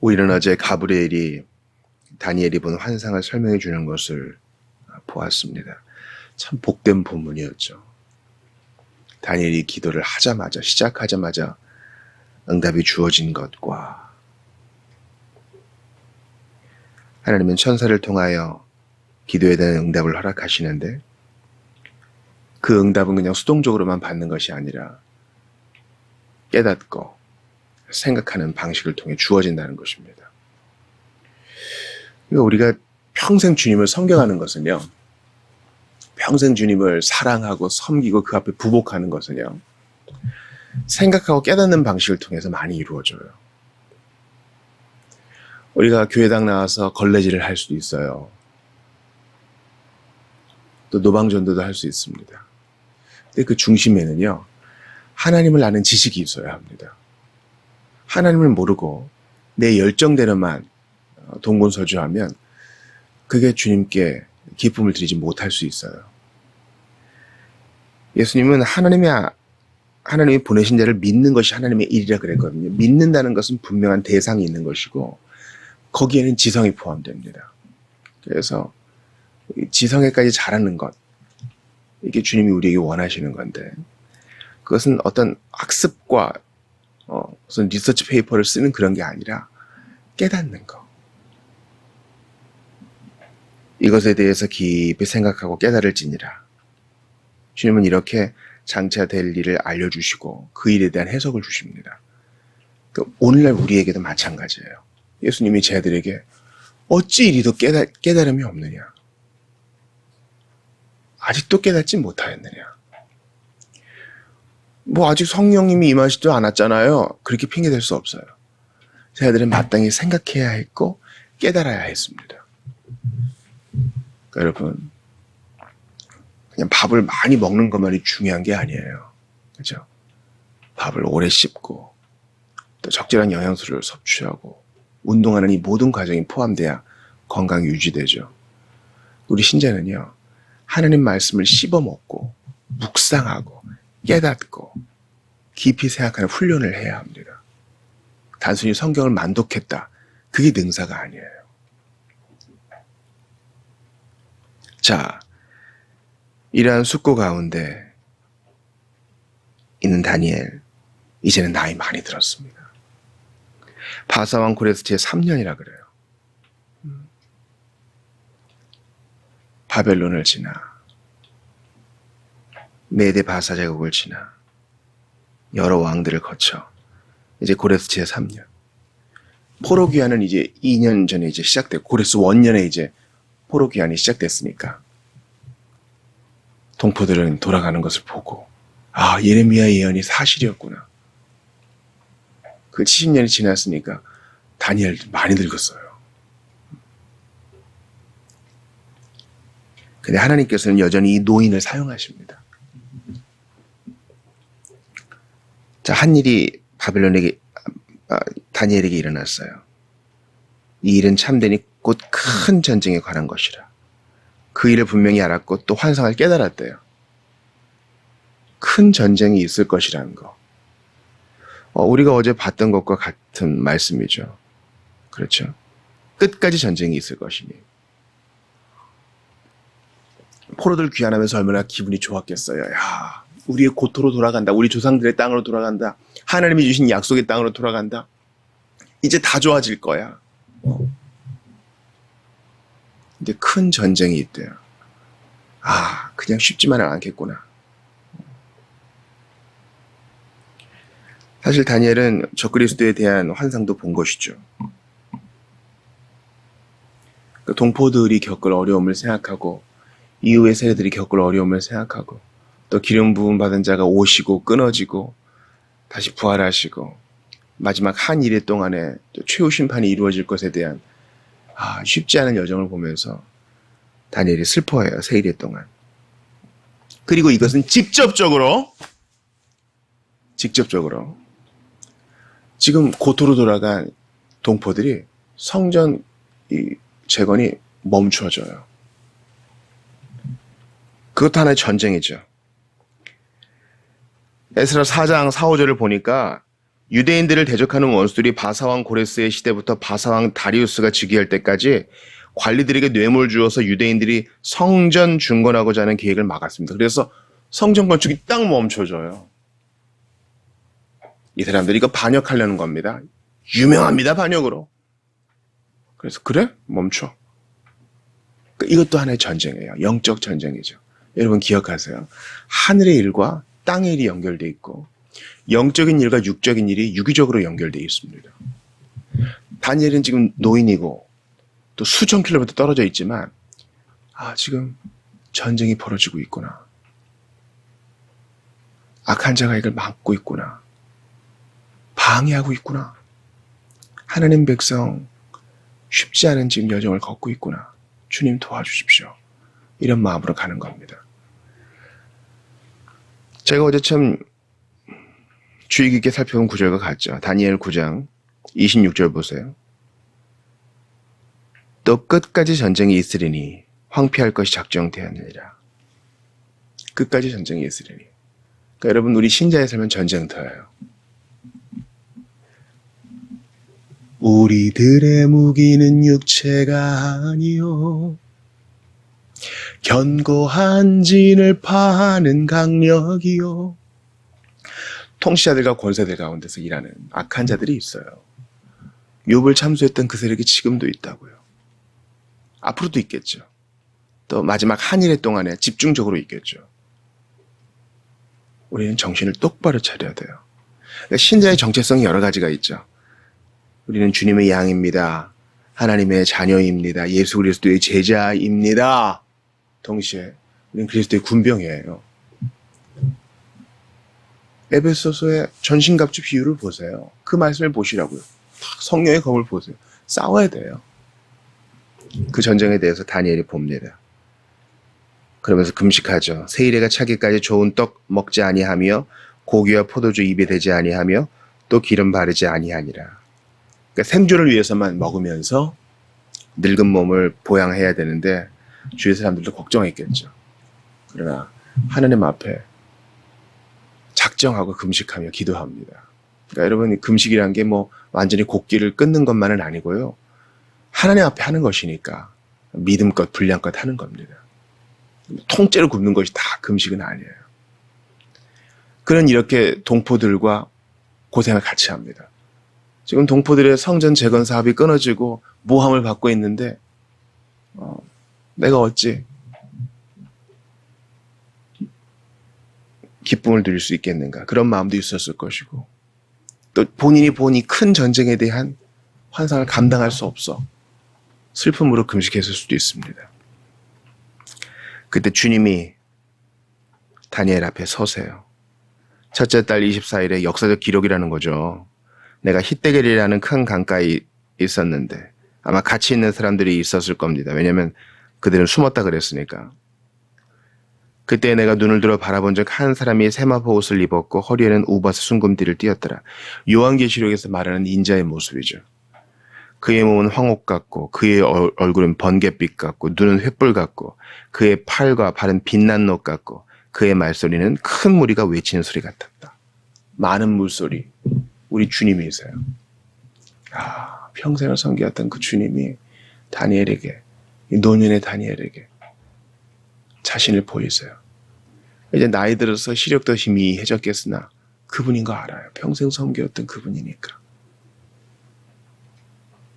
우리는 어제 가브리엘이 다니엘이 본 환상을 설명해 주는 것을 보았습니다. 참 복된 본문이었죠. 다니엘이 기도를 하자마자, 시작하자마자 응답이 주어진 것과 하나님은 천사를 통하여 기도에 대한 응답을 허락하시는데 그 응답은 그냥 수동적으로만 받는 것이 아니라 깨닫고 생각하는 방식을 통해 주어진다는 것입니다. 그러니까 우리가 평생 주님을 섬겨가는 것은요, 평생 주님을 사랑하고 섬기고 그 앞에 부복하는 것은요, 생각하고 깨닫는 방식을 통해서 많이 이루어져요. 우리가 교회당 나와서 걸레질을 할 수도 있어요. 또 노방전도도 할 수 있습니다. 근데 그 중심에는요, 하나님을 아는 지식이 있어야 합니다. 하나님을 모르고 내 열정대로만 동분서주하면 그게 주님께 기쁨을 드리지 못할 수 있어요. 예수님은 하나님이 보내신 자를 믿는 것이 하나님의 일이라 그랬거든요. 믿는다는 것은 분명한 대상이 있는 것이고 거기에는 지성이 포함됩니다. 그래서 지성에까지 잘하는 것, 이게 주님이 우리에게 원하시는 건데 그것은 어떤 학습과 무슨 리서치 페이퍼를 쓰는 그런 게 아니라 깨닫는 거. 이것에 대해서 깊이 생각하고 깨달을지니라. 주님은 이렇게 장차 될 일을 알려주시고 그 일에 대한 해석을 주십니다. 그러니까 오늘날 우리에게도 마찬가지예요. 예수님이 쟤들에게 어찌 이리도 깨달음이 없느냐. 아직도 깨닫지 못하였느냐. 아직 성령님이 임하시지도 않았잖아요. 그렇게 핑계댈 수 없어요. 쟤들은 마땅히 생각해야 했고 깨달아야 했습니다. 그러니까 여러분, 그냥 밥을 많이 먹는 것만이 중요한 게 아니에요. 그죠? 밥을 오래 씹고 또 적절한 영양소를 섭취하고 운동하는 이 모든 과정이 포함돼야 건강이 유지되죠. 우리 신자는요, 하나님 말씀을 씹어먹고 묵상하고 깨닫고 깊이 생각하는 훈련을 해야 합니다. 단순히 성경을 만독했다. 그게 능사가 아니에요. 자, 이러한 숙고 가운데 있는 다니엘, 이제는 나이 많이 들었습니다. 바사왕 고레스티에 3년이라 그래요. 바벨론을 지나 메데 바사 제국을 지나 여러 왕들을 거쳐 이제 고레스티에 3년. 포로기한은 이제 2년 전에 이제 시작됐고 고레스 원년에 이제 포로기한이 시작됐으니까 동포들은 돌아가는 것을 보고 예레미야 예언이 사실이었구나. 그 70년이 지났으니까 다니엘도 많이 늙었어요. 근데 하나님께서는 여전히 이 노인을 사용하십니다. 자, 한 일이 다니엘에게 일어났어요. 이 일은 참되니 곧 큰 전쟁에 관한 것이라. 그 일을 분명히 알았고 또 환상을 깨달았대요. 큰 전쟁이 있을 것이라는 거. 우리가 어제 봤던 것과 같은 말씀이죠. 그렇죠? 끝까지 전쟁이 있을 것이니. 포로들 귀환하면서 얼마나 기분이 좋았겠어요. 야, 우리의 고토로 돌아간다. 우리 조상들의 땅으로 돌아간다. 하나님이 주신 약속의 땅으로 돌아간다. 이제 다 좋아질 거야. 근데 큰 전쟁이 있대요. 그냥 쉽지만은 않겠구나. 사실 다니엘은 적그리스도에 대한 환상도 본 것이죠. 그 동포들이 겪을 어려움을 생각하고 이후의 세대들이 겪을 어려움을 생각하고 또 기름 부음 받은 자가 오시고 끊어지고 다시 부활하시고 마지막 한 일의 동안에 또 최후 심판이 이루어질 것에 대한 쉽지 않은 여정을 보면서 다니엘이 슬퍼해요. 세 일의 동안. 그리고 이것은 직접적으로 지금 고토로 돌아간 동포들이 성전 재건이 멈춰져요. 그것도 하나의 전쟁이죠. 에스라 4장 4, 5절을 보니까 유대인들을 대적하는 원수들이 바사왕 고레스의 시대부터 바사왕 다리우스가 즉위할 때까지 관리들에게 뇌물 주어서 유대인들이 성전 중건하고자 하는 계획을 막았습니다. 그래서 성전 건축이 딱 멈춰져요. 이 사람들이 이거 반역하려는 겁니다. 유명합니다, 반역으로. 그래서 그래? 멈춰. 이것도 하나의 전쟁이에요. 영적 전쟁이죠. 여러분 기억하세요. 하늘의 일과 땅의 일이 연결되어 있고 영적인 일과 육적인 일이 유기적으로 연결되어 있습니다. 다니엘은 지금 노인이고 또 수천 킬로미터 떨어져 있지만 지금 전쟁이 벌어지고 있구나. 악한 자가 이걸 막고 있구나. 방해하고 있구나. 하나님 백성 쉽지 않은 지금 여정을 걷고 있구나. 주님 도와주십시오. 이런 마음으로 가는 겁니다. 제가 어제 참 주의 깊게 살펴본 구절과 같죠. 다니엘 9장 26절 보세요. 또 끝까지 전쟁이 있으리니 황폐할 것이 작정되었느니라. 끝까지 전쟁이 있으리니. 그러니까 여러분 우리 신자의 삶은 전쟁터예요. 우리들의 무기는 육체가 아니요 견고한 진을 파는 강력이요. 통치자들과 권세들 가운데서 일하는 악한 자들이 있어요. 욥을 참수했던 그 세력이 지금도 있다고요. 앞으로도 있겠죠. 또 마지막 한일의 동안에 집중적으로 있겠죠. 우리는 정신을 똑바로 차려야 돼요. 그러니까 신자의 정체성이 여러 가지가 있죠. 우리는 주님의 양입니다. 하나님의 자녀입니다. 예수 그리스도의 제자입니다. 동시에 우리는 그리스도의 군병이에요. 에베소서의 전신갑주 비유를 보세요. 그 말씀을 보시라고요. 성령의 검을 보세요. 싸워야 돼요. 그 전쟁에 대해서 다니엘이 봅니다. 그러면서 금식하죠. 세일에가 차기까지 좋은 떡 먹지 아니하며 고기와 포도주 입에 대지 아니하며 또 기름 바르지 아니하니라. 그러니까 생존을 위해서만 먹으면서 늙은 몸을 보양해야 되는데 주위 사람들도 걱정했겠죠. 그러나 하나님 앞에 작정하고 금식하며 기도합니다. 그러니까 여러분 금식이란 게 뭐 완전히 곡기를 끊는 것만은 아니고요. 하나님 앞에 하는 것이니까 믿음껏 분량껏 하는 겁니다. 통째로 굶는 것이 다 금식은 아니에요. 그는 이렇게 동포들과 고생을 같이 합니다. 지금 동포들의 성전 재건 사업이 끊어지고 모함을 받고 있는데 내가 어찌 기쁨을 누릴 수 있겠는가. 그런 마음도 있었을 것이고 또 본인이 보니 큰 전쟁에 대한 환상을 감당할 수 없어 슬픔으로 금식했을 수도 있습니다. 그때 주님이 다니엘 앞에 서세요. 첫째 달 24일에 역사적 기록이라는 거죠. 내가 히데겔이라는 큰 강가에 있었는데 아마 같이 있는 사람들이 있었을 겁니다. 왜냐하면 그들은 숨었다 그랬으니까. 그때 내가 눈을 들어 바라본 적 한 사람이 세마포 옷을 입었고 허리에는 우바스 순금띠를 띠었더라. 요한계시록에서 말하는 인자의 모습이죠. 그의 몸은 황옥 같고 그의 얼굴은 번갯빛 같고 눈은 횃불 같고 그의 팔과 발은 빛난 녹 같고 그의 말소리는 큰 무리가 외치는 소리 같았다. 많은 물소리. 우리 주님이세요. 평생을 섬겼던 그 주님이 다니엘에게, 이 노년의 다니엘에게 자신을 보이세요. 이제 나이 들어서 시력도 희미해졌겠으나 그분인 거 알아요. 평생 섬겼던 그분이니까.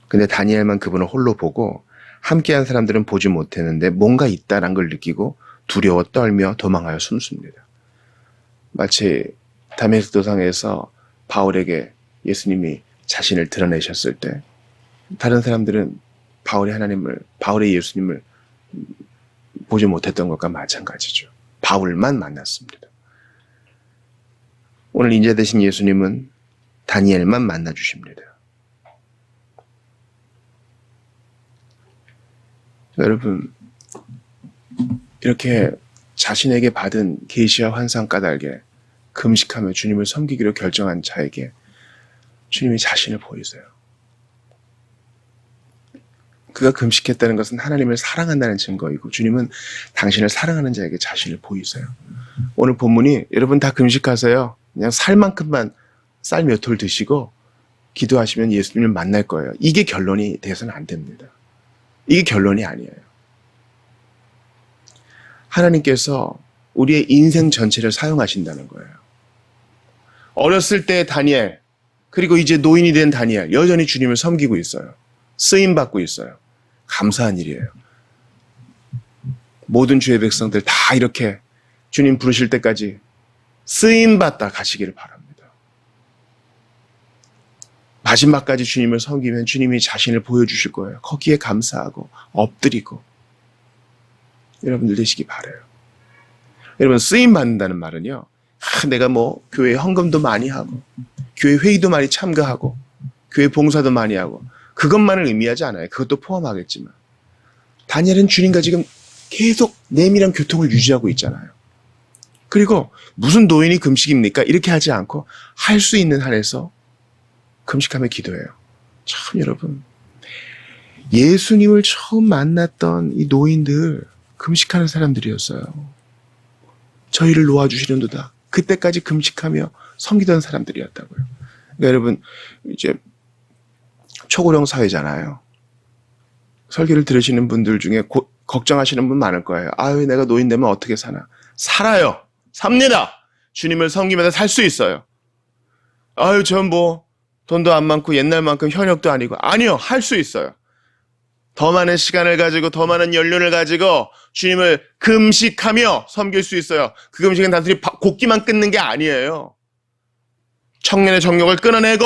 근데 다니엘만 그분을 홀로 보고 함께한 사람들은 보지 못했는데 뭔가 있다는 걸 느끼고 두려워 떨며 도망하여 숨습니다. 마치 다메섹 도상에서 바울에게 예수님이 자신을 드러내셨을 때 다른 사람들은 바울의 예수님을 보지 못했던 것과 마찬가지죠. 바울만 만났습니다. 오늘 인자 되신 예수님은 다니엘만 만나 주십니다. 여러분, 이렇게 자신에게 받은 계시와 환상 까닭에 금식하며 주님을 섬기기로 결정한 자에게 주님이 자신을 보이세요. 그가 금식했다는 것은 하나님을 사랑한다는 증거이고 주님은 당신을 사랑하는 자에게 자신을 보이세요. 오늘 본문이 여러분 다 금식하세요. 그냥 살 만큼만 쌀 몇 톨 드시고 기도하시면 예수님을 만날 거예요. 이게 결론이 돼서는 안 됩니다. 이게 결론이 아니에요. 하나님께서 우리의 인생 전체를 사용하신다는 거예요. 어렸을 때 다니엘, 그리고 이제 노인이 된 다니엘, 여전히 주님을 섬기고 있어요. 쓰임받고 있어요. 감사한 일이에요. 모든 주의 백성들 다 이렇게 주님 부르실 때까지 쓰임받다 가시기를 바랍니다. 마지막까지 주님을 섬기면 주님이 자신을 보여주실 거예요. 거기에 감사하고 엎드리고 여러분들 되시기 바라요. 여러분, 쓰임받는다는 말은요, 내가 뭐 교회 헌금도 많이 하고 교회 회의도 많이 참가하고 교회 봉사도 많이 하고 그것만을 의미하지 않아요. 그것도 포함하겠지만 다니엘은 주님과 지금 계속 내밀한 교통을 유지하고 있잖아요. 그리고 무슨 노인이 금식입니까? 이렇게 하지 않고 할 수 있는 한에서 금식하며 기도해요. 참 여러분, 예수님을 처음 만났던 이 노인들 금식하는 사람들이었어요. 저희를 놓아주시는도다. 그때까지 금식하며 섬기던 사람들이었다고요. 그러니까 여러분, 이제 초고령 사회잖아요. 설교를 들으시는 분들 중에 걱정하시는 분 많을 거예요. 아유, 내가 노인 되면 어떻게 사나. 살아요. 삽니다. 주님을 섬기면서 살 수 있어요. 아유, 전 뭐 돈도 안 많고 옛날만큼 현역도 아니고. 아니요, 할 수 있어요. 더 많은 시간을 가지고 더 많은 연륜을 가지고 주님을 금식하며 섬길 수 있어요. 그 금식은 단순히 곶기만 끊는 게 아니에요. 청년의 정욕을 끊어내고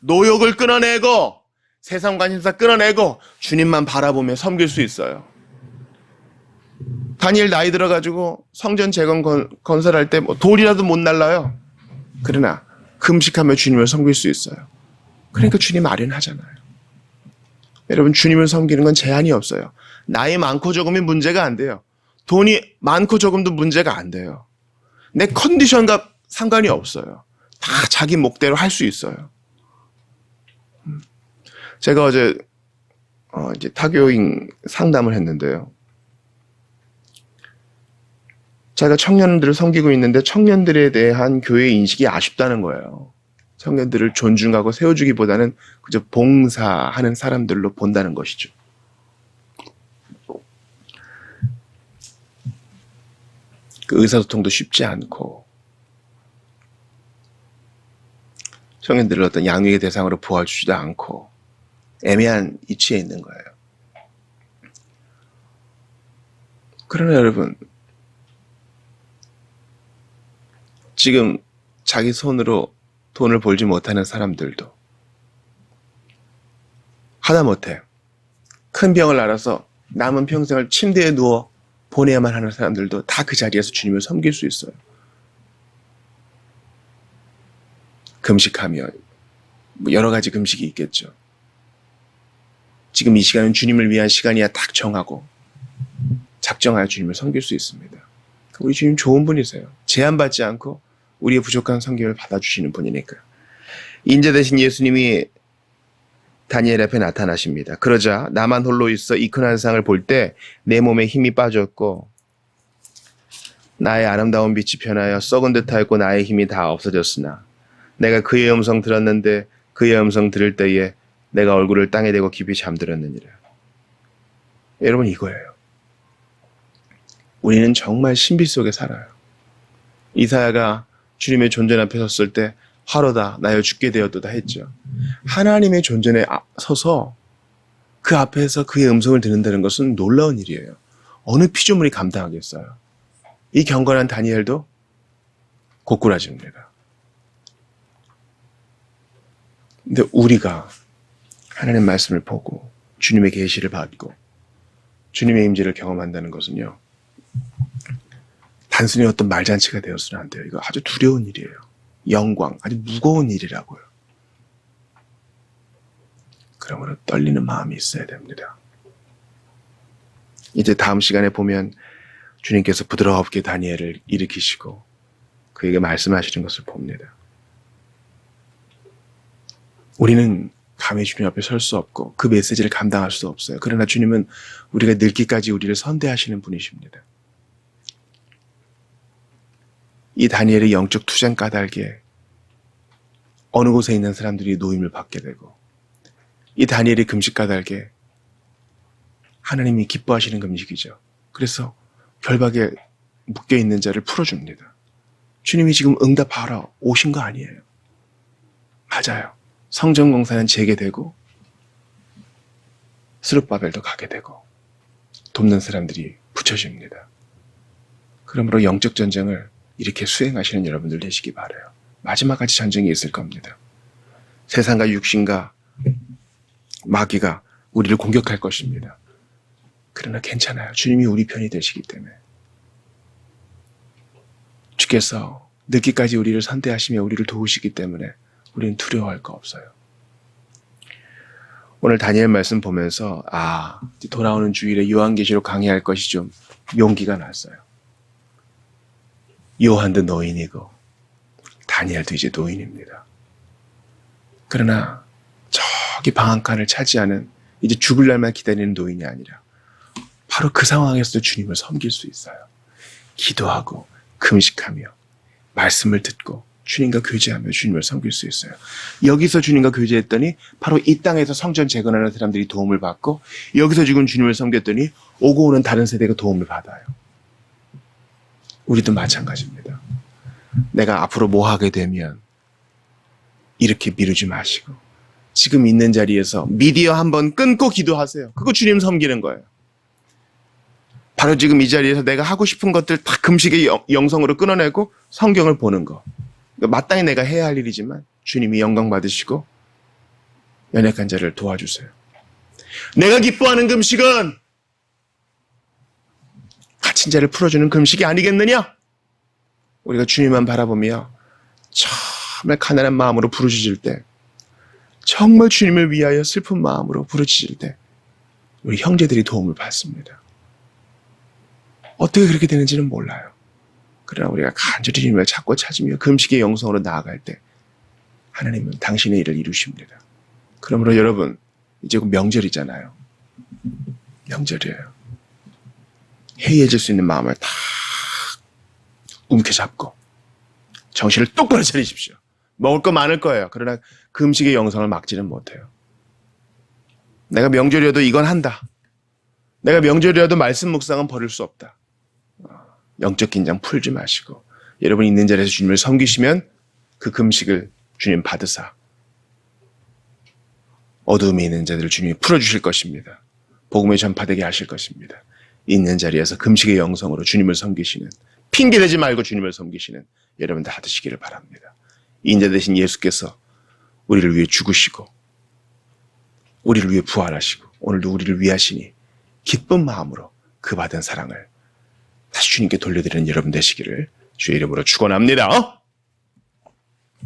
노욕을 끊어내고 세상 관심사 끊어내고 주님만 바라보며 섬길 수 있어요. 다니엘 나이 들어가지고 성전 재건 건설할 때 뭐 돌이라도 못 날라요. 그러나 금식하며 주님을 섬길 수 있어요. 그러니까 주님 아련하잖아요. 여러분, 주님을 섬기는 건 제한이 없어요. 나이 많고 적음이 문제가 안 돼요. 돈이 많고 적음도 문제가 안 돼요. 내 컨디션과 상관이 없어요. 다 자기 목대로 할 수 있어요. 제가 어제 이제 타교인 상담을 했는데요. 제가 청년들을 섬기고 있는데 청년들에 대한 교회의 인식이 아쉽다는 거예요. 청년들을 존중하고 세워주기보다는 그저 봉사하는 사람들로 본다는 것이죠. 그 의사소통도 쉽지 않고 청년들을 어떤 양육의 대상으로 보아주지도 않고 애매한 위치에 있는 거예요. 그러나 여러분, 지금 자기 손으로 돈을 벌지 못하는 사람들도 하다못해 큰 병을 앓아서 남은 평생을 침대에 누워 보내야만 하는 사람들도 다 그 자리에서 주님을 섬길 수 있어요. 금식하며 뭐 여러 가지 금식이 있겠죠. 지금 이 시간은 주님을 위한 시간이야 딱 정하고 작정하여 주님을 섬길 수 있습니다. 우리 주님 좋은 분이세요. 제한받지 않고 우리의 부족한 섬김을 받아주시는 분이니까요. 인자 되신 예수님이 다니엘 앞에 나타나십니다. 그러자 나만 홀로 있어 이 큰 환상을 볼 때 내 몸에 힘이 빠졌고 나의 아름다운 빛이 변하여 썩은 듯하였고 나의 힘이 다 없어졌으나 내가 그의 음성 들었는데 그의 음성 들을 때에 내가 얼굴을 땅에 대고 깊이 잠들었느니라. 여러분, 이거예요. 우리는 정말 신비 속에 살아요. 이사야가 주님의 존전 앞에 섰을 때 화로다 나여 죽게 되었도다 했죠. 하나님의 존전에 서서 그 앞에서 그의 음성을 듣는다는 것은 놀라운 일이에요. 어느 피조물이 감당하겠어요. 이 경건한 다니엘도 고꾸라집니다. 근데 우리가 하나님의 말씀을 보고 주님의 계시를 받고 주님의 임재를 경험한다는 것은요, 단순히 어떤 말잔치가 되어서는 안 돼요. 이거 아주 두려운 일이에요. 영광, 아주 무거운 일이라고요. 그러므로 떨리는 마음이 있어야 됩니다. 이제 다음 시간에 보면 주님께서 부드럽게 다니엘을 일으키시고 그에게 말씀하시는 것을 봅니다. 우리는 감히 주님 앞에 설 수 없고 그 메시지를 감당할 수 없어요. 그러나 주님은 우리가 늙기까지 우리를 선대하시는 분이십니다. 이 다니엘의 영적 투쟁 까닭에 어느 곳에 있는 사람들이 노임을 받게 되고, 이 다니엘의 금식 까닭에 하나님이 기뻐하시는 금식이죠. 그래서 결박에 묶여있는 자를 풀어줍니다. 주님이 지금 응답하러 오신 거 아니에요. 맞아요. 성전공사는 재개되고 스룹바벨도 가게 되고 돕는 사람들이 붙여집니다. 그러므로 영적 전쟁을 이렇게 수행하시는 여러분들 되시기 바라요. 마지막까지 전쟁이 있을 겁니다. 세상과 육신과 마귀가 우리를 공격할 것입니다. 그러나 괜찮아요. 주님이 우리 편이 되시기 때문에. 주께서 늦기까지 우리를 선대하시며 우리를 도우시기 때문에 우리는 두려워할 거 없어요. 오늘 다니엘 말씀 보면서 돌아오는 주일에 요한계시록 강의할 것이 좀 용기가 났어요. 요한도 노인이고 다니엘도 이제 노인입니다. 그러나 저기 방한칸을 차지하는 이제 죽을 날만 기다리는 노인이 아니라 바로 그 상황에서도 주님을 섬길 수 있어요. 기도하고 금식하며 말씀을 듣고 주님과 교제하며 주님을 섬길 수 있어요. 여기서 주님과 교제했더니 바로 이 땅에서 성전 재건하는 사람들이 도움을 받고, 여기서 지금 주님을 섬겼더니 오고 오는 다른 세대가 도움을 받아요. 우리도 마찬가지입니다. 내가 앞으로 뭐 하게 되면 이렇게 미루지 마시고 지금 있는 자리에서 미디어 한번 끊고 기도하세요. 그거 주님 섬기는 거예요. 바로 지금 이 자리에서 내가 하고 싶은 것들 다 금식의 영성으로 끊어내고 성경을 보는 거. 마땅히 내가 해야 할 일이지만 주님이 영광 받으시고 연약한 자를 도와주세요. 내가 기뻐하는 금식은 갇힌 자를 풀어주는 금식이 아니겠느냐? 우리가 주님만 바라보며 정말 가난한 마음으로 부르짖을 때, 정말 주님을 위하여 슬픈 마음으로 부르짖을 때 우리 형제들이 도움을 받습니다. 어떻게 그렇게 되는지는 몰라요. 그러나 우리가 간절히 주님을 찾고 찾으며 금식의 영성으로 나아갈 때 하나님은 당신의 일을 이루십니다. 그러므로 여러분, 이제 곧 명절이잖아요. 명절이에요. 해이해질 수 있는 마음을 다 움켜잡고 정신을 똑바로 차리십시오. 먹을 거 많을 거예요. 그러나 금식의 영성을 막지는 못해요. 내가 명절이어도 이건 한다. 내가 명절이라도 말씀 묵상은 버릴 수 없다. 영적 긴장 풀지 마시고 여러분 있는 자리에서 주님을 섬기시면 그 금식을 주님 받으사 어두움에 있는 자들을 주님이 풀어주실 것입니다. 복음의 전파되게 하실 것입니다. 있는 자리에서 금식의 영성으로 주님을 섬기시는, 핑계대지 말고 주님을 섬기시는 여러분 다 되시기를 바랍니다. 인자 되신 예수께서 우리를 위해 죽으시고 우리를 위해 부활하시고 오늘도 우리를 위하시니 기쁜 마음으로 그 받은 사랑을 다시 주님께 돌려드리는 여러분 되시기를 주의 이름으로 축원합니다.